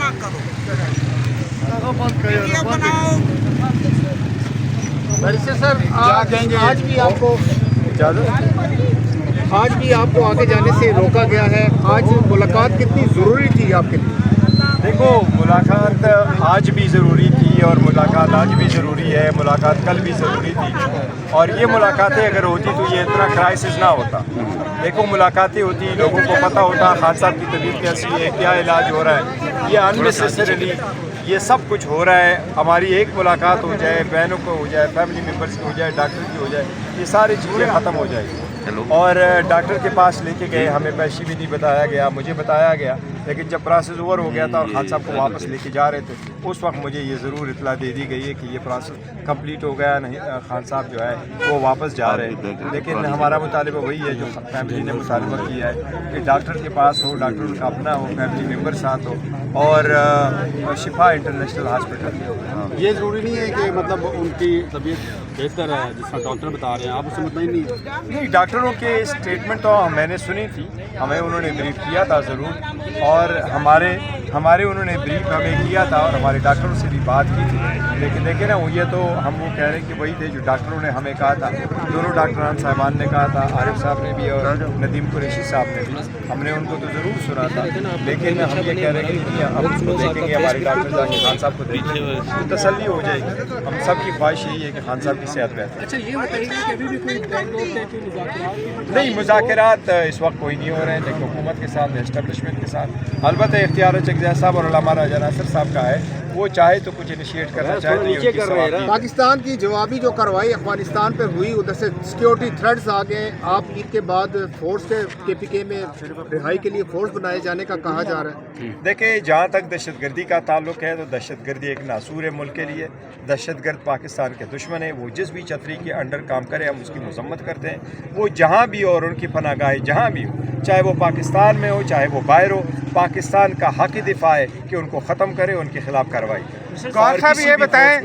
जमा करो, वीडियो बनाओ। सर आज भी आपको आगे जाने से रोका गया है। आज मुलाकात कितनी ज़रूरी थी आपके लिए? देखो, मुलाकात आज भी ज़रूरी थी और मुलाकात आज भी ज़रूरी है, मुलाकात कल भी ज़रूरी थी। और ये मुलाकातें अगर होती तो ये इतना क्राइसिस ना होता। देखो, मुलाकातें होती, लोगों को पता होता खान साहब की तबीयत कैसी है, क्या इलाज हो रहा है। ये अननेसेसरीली ये सब कुछ हो रहा है। हमारी एक मुलाकात हो जाए, बहनों को हो जाए, फैमिली मेम्बर्स की हो जाए, डॉक्टर की हो जाए, ये सारी चीज़ें ख़त्म हो जाएगी। और डॉक्टर के पास लेके गए, हमें पैसे भी नहीं बताया गया, मुझे बताया गया, लेकिन जब प्रोसेस ओवर हो गया था और खान साहब को वापस लेके जा रहे थे, उस वक्त मुझे ये ज़रूर इतला दे दी गई है कि ये प्रोसेस कंप्लीट हो गया, नहीं खान साहब जो है वो वापस जा रहे हैं। लेकिन हमारा मुतालिबा वही है जो फैमिली ने मुतालिबा किया है कि डॉक्टर के पास हो, डॉक्टर का अपना हो, फैमिली मेम्बर साथ हो और शिफा इंटरनेशनल हॉस्पिटल। ये ज़रूरी नहीं है कि मतलब उनकी तबीयत बेहतर है जिसका डॉक्टर बता रहे हैं, आप उससे मुतमईन नहीं? डॉक्टरों के स्टेटमेंट तो मैंने सुनी थी, हमें उन्होंने ब्रीफ किया था ज़रूर, और हमारे उन्होंने ब्रीफ हमें किया था और हमारे डॉक्टरों से भी बात की थी। लेकिन देखें ना, ये तो हम वो कह रहे हैं कि वही थे जो डॉक्टरों ने हमें कहा था, दोनों डॉक्टरान साहिबान ने कहा था, आरिफ साहब ने भी और नदीम कुरैशी साहब ने भी, हमने उनको तो ज़रूर सुना था। लेकिन हम ये कह रहे हैं कि अब उसको देखेंगे, हमारे डॉक्टर जाके खान साहब को देखेंगे तो तसल्ली हो जाएगी। हम सब की ख्वाहिश यही है कि खान साहब की सेहत बेहतर। अच्छा, ये बताइए कि अभी भी कोई नहीं, मुज़ाकरात इस वक्त कोई नहीं हो रहे हैं, देखो हुकूमत के साथ, एस्टेब्लिशमेंट के साथ। अलबत्ता इख्तियार चकज़ई साहब और अल्लामा राजा नासिर साहब का है, वो चाहे तो कुछ इनिशिएट करना चाहे तो ये उनकी सवाल। पाकिस्तान की जवाबी जो कार्रवाई अफगानिस्तान पर हुई, उधर से सिक्योरिटी थ्रेट्स आ गए। आप ईद के बाद फोर्स के KPK में रिहाई के लिए फोर्स बनाए जाने का कहा जा रहा है। देखिए, जहाँ तक दहशतगर्दी का ताल्लुक है तो दहशतगर्दी एक नासूर है मुल्क के लिए। दहशतगर्द पाकिस्तान के दुश्मन है, वो जिस भी छतरी के अंडर काम करे हम उसकी मजम्मत करते हैं। वो जहाँ भी हो और उनकी पनाहगाहें जहाँ भी हो, चाहे वो पाकिस्तान में हो चाहे वो बाहर हो, पाकिस्तान का हक़ दिफा है कि उनको ख़त्म करे, उनके खिलाफ कार्रवाई करे। गौर साहब ये बताएं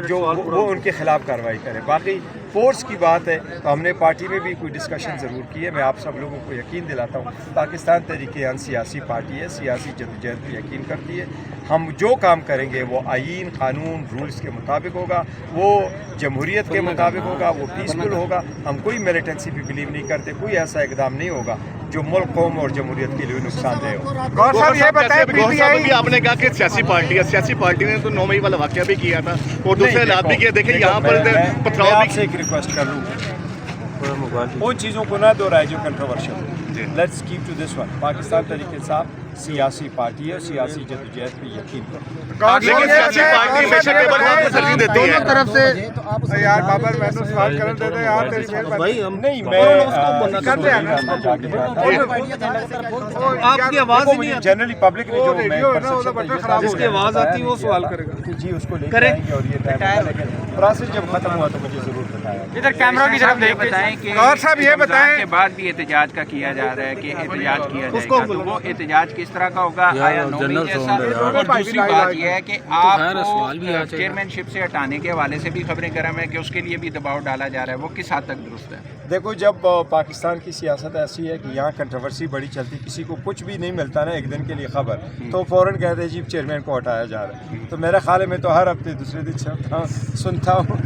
जो वो उनके खिलाफ कार्रवाई करे। बाकी फोर्स की बात है तो हमने पार्टी में भी कोई डिस्कशन ज़रूर की है। मैं आप सब लोगों को यकीन दिलाता हूँ, पाकिस्तान तहरीक-ए-इंसाफ सियासी पार्टी है, सियासी जद्दोजहद पर यकीन करती है। हम जो काम करेंगे वो आईन, कानून, रूल्स के मुताबिक होगा, वो जमहूरियत के मुताबिक होगा, वो पीसफुल होगा। हम कोई मिलिटेंसी भी बिलीव नहीं करते, कोई ऐसा इकदाम नहीं होगा जो मुल्क, कौम और जमहूरियत के लिए नुकसानदेह हो। गौर साहब ये बताएं, भी आपने कहा कि सियासी पार्टी है, सियासी पार्टी ने तो 9 मई वाला वाक़या भी किया था और दूसरे हालात भी किए। देखिए यहाँ पर पथराव भी। आपसे एक रिक्वेस्ट कर लूँ, उन चीज़ों को ना दोहराए जो controversial. Let's keep to this one. Pakistan Tehreek-e-Insaf सियासी पार्टी है, सियासी जद्दोजहद पे यकीन करो। लेकिन सियासी पार्टी बेशक के बदलाव को तरजीह देती है। दोनों तरफ से यार बाबर, मैं तो सवाल कर देते यार, तेरी भाई हम नहीं, मैं करते हैं आपकी आवाज़ ही नहीं आती। जनरली पब्लिक ने जो जिसकी आवाज़ आती है वो सवाल करेगा जी उसको लेकर आएंगे और ये प्रोसेस जब खत्म हुआ तो मुझे जरूर बताया। इधर कैमरा की तरफ देख बताएं कि गौर साहब ये बताएं के बाद भी एहतजाज का किया जा रहा है कि एहतजाज किया जाएगा, तो वो एहतजाज किस तरह का होगा, आया 9 मई जैसा? और दूसरी बात यह है कि आपको चेयरमैनशिप से हटाने के हवाले से भी खबरें गर्म है कि उसके लिए भी दबाव डाला जा रहा है, वो किस हद तक दुरुस्त है? देखो, जब पाकिस्तान की सियासत ऐसी है कि यहाँ कंट्रोवर्सी बड़ी चलती, किसी को कुछ भी नहीं मिलता ना एक दिन के लिए खबर, तो फ़ौरन कहते हैं जी चेयरमैन को हटाया जा रहा है। तो मेरे ख्याल में तो हर हफ्ते दूसरे दिन सुनता हूँ।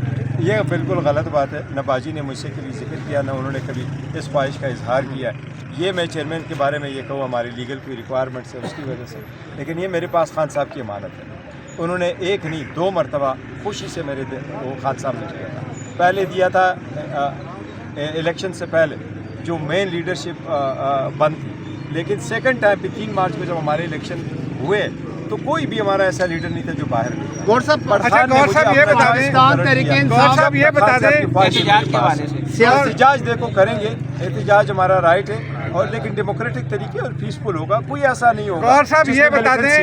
ये बिल्कुल गलत बात है। न बाजी ने मुझसे कभी जिक्र किया, न उन्होंने कभी इस ख्वाहिश का इजहार किया। ये मैं चेयरमैन के बारे में ये कहूँ हमारी लीगल कोई रिक्वायरमेंट्स है उसकी वजह से, लेकिन ये मेरे पास खान साहब की अमानत है। उन्होंने एक नहीं 2 मरतबा खुशी से मेरे वो खान साहब ने किया था। पहले दिया था इलेक्शन से पहले जो मेन लीडरशिप बंद थी, लेकिन सेकंड टाइम पे 3 मार्च को जब हमारे इलेक्शन हुए तो कोई भी हमारा ऐसा लीडर नहीं था जो बाहर नहीं। गौर साहब ये बता दें, ये बता दें एहतजाज देखो करेंगे, एहतजाज हमारा राइट है, और लेकिन डेमोक्रेटिक तरीके और पीसफुल होगा, कोई ऐसा नहीं होगा। गौर साहब ये बता दें,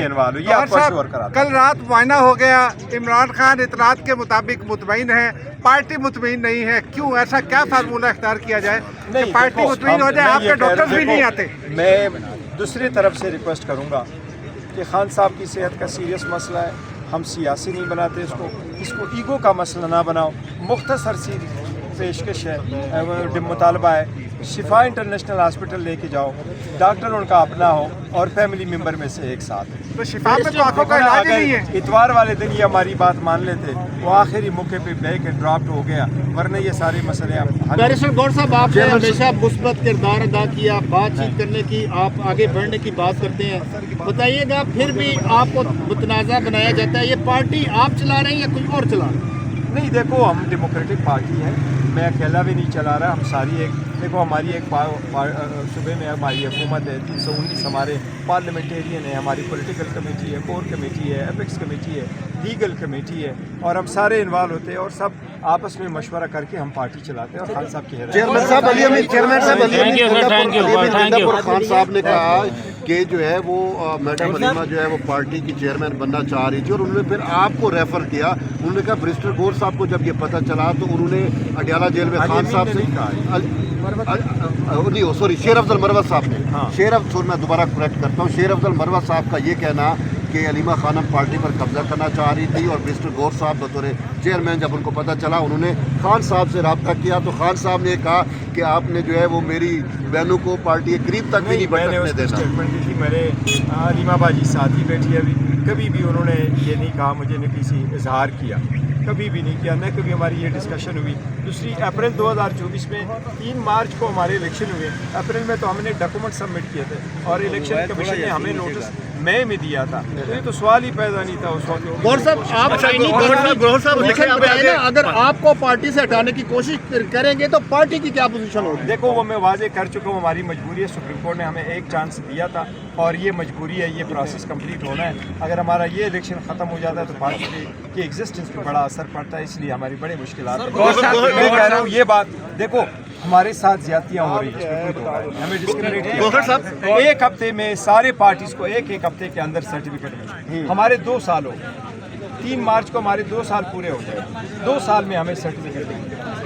कल रात मुआयना हो गया, इमरान खान इतलात के मुताबिक मुतमईन है, पार्टी मुतमईन नहीं है, क्यों? ऐसा क्या फार्मूला इख्तियार किया जाए कि पार्टी मुतमईन हो जाए? आपके डॉक्टर्स भी नहीं आते। मैं दूसरी तरफ से रिक्वेस्ट करूँगा कि खान साहब की सेहत का सीरियस मसला है, हम सियासी नहीं बनाते इसको ईगो का मसला ना बनाओ। मुख्तसर सी पेशकश है, मुतालबा है, शिफा इंटरनेशनल हॉस्पिटल लेके जाओ, डॉक्टर उनका अपना हो और फैमिली मेम्बर में से एक साथ है। तो शिफा में तो आंखों का इलाज ही नहीं है। इतवार वाले दिन ये हमारी बात मान लेते, वो आखिरी मौके पे ब्रेक एंड ड्रॉप हो गया, वरना ये सारे मसले बैरिस्टर गौर साहब, आपने हमेशा मुस्बत किरदार अदा किया, बातचीत करने की, आप आगे बढ़ने की बात करते हैं, बताइएगा फिर भी आपको मुतनाज़ा बनाया जाता है, ये पार्टी आप चला रहे हैं या कोई और चला रहे हैं? नहीं, देखो हम डेमोक्रेटिक पार्टी है, मैं अकेला भी नहीं चला रहा, हम सारी एक, देखो हमारी एक सूबे में हमारी हुकूमत है, 319 हमारे पार्लियामेंटेरियन है, हमारी पॉलिटिकल कमेटी है, कोर कमेटी है, एपिक्स कमेटी है, लीगल कमेटी है, और हम सारे इन्वॉल्व होते हैं और सब आपस में मशवरा करके हम पार्टी चलाते हैं। और खान साहब की चेयरमैन साहब खान साहब ने कहा कि जो है वो मैडम हलीमा जो है वो पार्टी की चेयरमैन बनना चाह रही थी और उन्होंने फिर आपको रेफर किया। उन्होंने कहा बैरिस्टर गौर साहब को जब ये पता चला तो उन्होंने अडियाला जेल में खान साहब से नहीं, सॉरी, शेर अफजल मरवत साहब ने, शेर अफजल, मैं दोबारा करेक्ट करता हूँ, शेर अफजल मरवत साहब का ये कहना कि हलीमा खानम पार्टी पर कब्जा करना चाह रही थी और बैरिस्टर गौर साहब बतौर चेयरमैन जब उनको पता चला उन्होंने खान साहब से रब्ता किया तो खान साहब ने कहा कि आपने जो है वो मेरी बहनों को पार्टी के करीब तक भी नहीं बढ़ने देना। स्टेटमेंट दी थी, मेरे हलीमा बाजी साथ ही बैठी है, अभी कभी भी उन्होंने ये नहीं कहा, मुझे न किसी इजहार किया, कभी भी नहीं किया, न कभी हमारी ये डिस्कशन हुई। दूसरी, अप्रैल 2024 में 3 मार्च को हमारे इलेक्शन हुए, अप्रैल में तो हमने डॉक्यूमेंट सबमिट किए थे और इलेक्शन कमीशन ने हमें नोटिस मई में दिया था, तो ये तो सवाल ही पैदा नहीं था उस वक्त। गौर साहब, आप अगर आपको पार्टी से हटाने की कोशिश करेंगे तो पार्टी की क्या पोजीशन होगी? देखो, वो मैं वाजे कर चुका हूँ, हमारी मजबूरी है, सुप्रीम कोर्ट ने हमें एक चांस दिया था और ये मजबूरी है, ये प्रोसेस कंप्लीट होना है। अगर हमारा ये इलेक्शन ख़त्म हो जाता है तो पार्टी की एग्जिस्टेंस पे बड़ा असर पड़ता है, इसलिए हमारी बड़ी मुश्किलात है। मैं कह रहा हूँ ये बात, देखो हमारे साथ ज्यादतियाँ हो रही है, हमें डिस्क्रिमिनेट किया। एक हफ्ते में सारे पार्टीज को एक हफ्ते के अंदर सर्टिफिकेट मिले, हमारे 2 साल हो गए, 3 मार्च को हमारे 2 साल पूरे हो गए, 2 साल में हमें सर्टिफिकेट मिले।